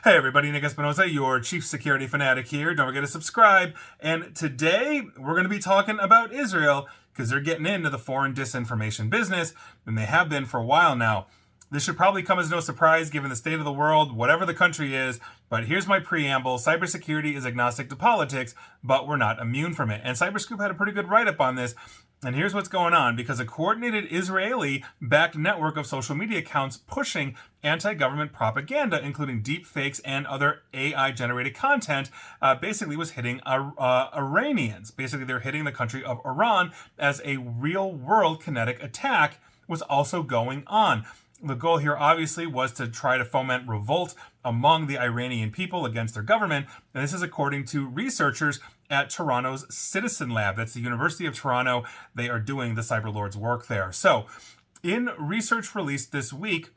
Hey everybody, Nick Espinosa, your chief security fanatic here. Don't forget to subscribe. And today we're going to be talking about Israel because they're getting into the foreign disinformation business, and they have been for a while now. This should probably come as no surprise given the state of the world, whatever the country is, but here's my preamble. Cybersecurity is agnostic to politics, but we're not immune from it. And Cyberscoop had a pretty good write-up on this. And here's what's going on. Because a coordinated Israeli-backed network of social media accounts pushing anti-government propaganda, including deep fakes and other AI-generated content, basically was hitting Iranians. Basically, they're hitting the country of Iran as a real-world kinetic attack was also going on. The goal here, obviously, was to try to foment revolt among the Iranian people against their government. And this is according to researchers at Toronto's Citizen Lab. That's the University of Toronto. They are doing the cyberlords' work there. So, in research released this week,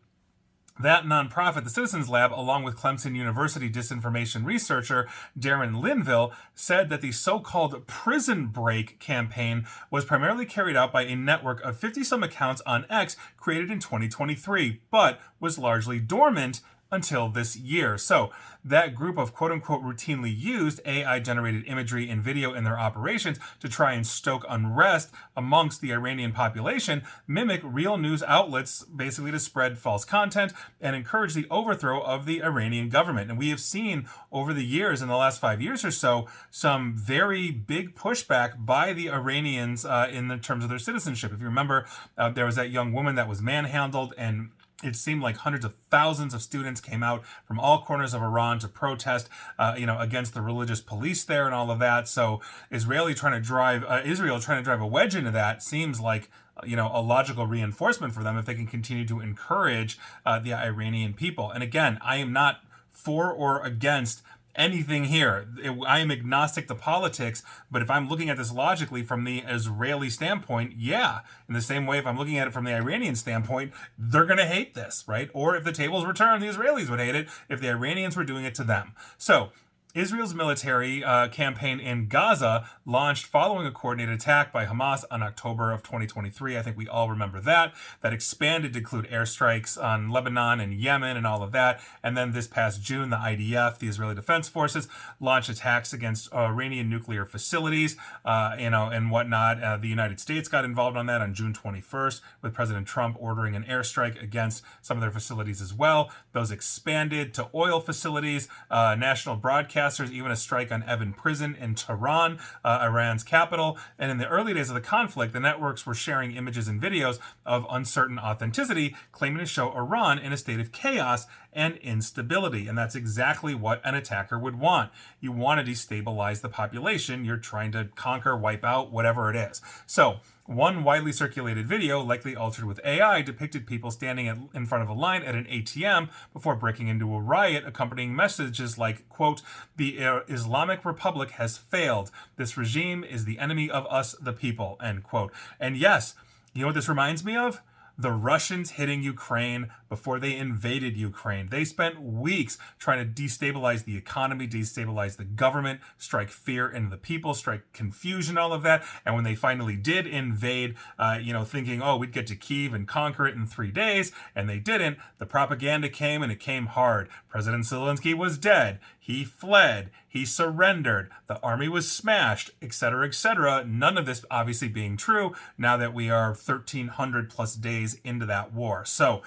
that nonprofit, the Citizens Lab, along with Clemson University disinformation researcher Darren Linville, said that the so-called Prison Break campaign was primarily carried out by a network of 50-some accounts on X created in 2023, but was largely dormant until this year. So that group of quote-unquote routinely used AI-generated imagery and video in their operations to try and stoke unrest amongst the Iranian population, mimic real news outlets basically to spread false content and encourage the overthrow of the Iranian government. And we have seen over the years, in the last 5 years or so, some very big pushback by the Iranians in the terms of their citizenship. If you remember, there was that young woman that was manhandled, and it seemed like hundreds of thousands of students came out from all corners of Iran to protest, against the religious police there and all of that. So Israel trying to drive a wedge into that seems like a logical reinforcement for them if they can continue to encourage the Iranian people. And again, I am not for or against anything here. I am agnostic to politics, but if I'm looking at this logically from the Israeli standpoint, yeah. In the same way, if I'm looking at it from the Iranian standpoint, they're going to hate this, right? Or if the tables were turned, the Israelis would hate it if the Iranians were doing it to them. So, Israel's military campaign in Gaza launched following a coordinated attack by Hamas on October of 2023. I think we all remember that. That expanded to include airstrikes on Lebanon and Yemen and all of that. And then this past June, the IDF, the Israeli Defense Forces, launched attacks against Iranian nuclear facilities, and whatnot. The United States got involved on that on June 21st, with President Trump ordering an airstrike against some of their facilities as well. Those expanded to oil facilities, national broadcasters, even a strike on Evin Prison in Tehran, Iran's capital. And in the early days of the conflict, the networks were sharing images and videos of uncertain authenticity, claiming to show Iran in a state of chaos and instability. And that's exactly what an attacker would want. You want to destabilize the population. You're trying to conquer, wipe out, whatever it is. So, one widely circulated video, likely altered with AI, depicted people standing in front of a line at an ATM before breaking into a riot, accompanying messages like, quote, "The Islamic Republic has failed. This regime is the enemy of us, the people," end quote. And yes, you know what this reminds me of? The Russians hitting Ukraine before they invaded Ukraine. They spent weeks trying to destabilize the economy, destabilize the government, strike fear into the people, strike confusion, all of that. And when they finally did invade, thinking, we'd get to Kyiv and conquer it in 3 days, and they didn't, the propaganda came, and it came hard. President Zelensky was dead. He fled. He surrendered. The army was smashed, etc., etc. None of this obviously being true now that we are 1,300 plus days into that war. So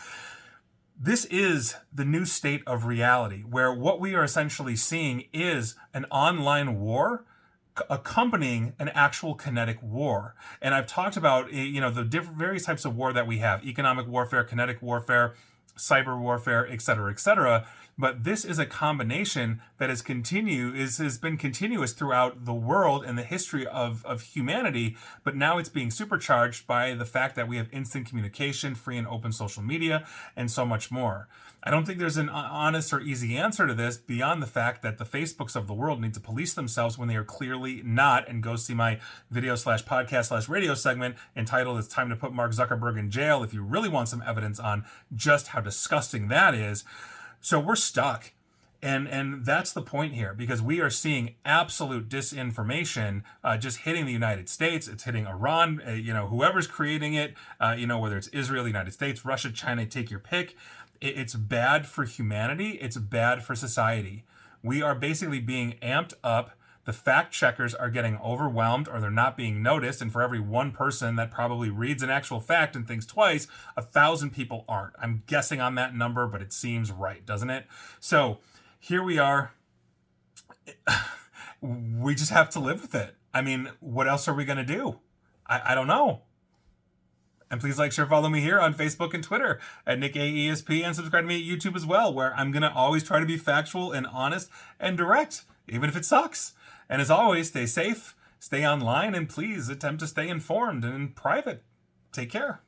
this is the new state of reality, where what we are essentially seeing is an online war accompanying an actual kinetic war. And I've talked about the different various types of war that we have: economic warfare, kinetic warfare, cyber warfare, etc., etc. But this is a combination that has been continuous throughout the world and the history of humanity, but now it's being supercharged by the fact that we have instant communication, free and open social media, and so much more. I don't think there's an honest or easy answer to this beyond the fact that the Facebooks of the world need to police themselves when they are clearly not. And go see my video/podcast/radio segment entitled "It's Time to Put Mark Zuckerberg in Jail" if you really want some evidence on just how disgusting that is. So we're stuck. And that's the point here, because we are seeing absolute disinformation just hitting the United States. It's hitting Iran, whoever's creating it, whether it's Israel, the United States, Russia, China, take your pick. It's bad for humanity. It's bad for society. We are basically being amped up. The fact checkers are getting overwhelmed, or they're not being noticed. And for every one person that probably reads an actual fact and thinks twice, 1,000 people aren't. I'm guessing on that number, but it seems right, doesn't it? So here we are. We just have to live with it. I mean, what else are we going to do? I don't know. And please like, share, follow me here on Facebook and Twitter at NickAESP, and subscribe to me at YouTube as well, where I'm going to always try to be factual and honest and direct, even if it sucks. And as always, stay safe, stay online, and please attempt to stay informed and in private. Take care.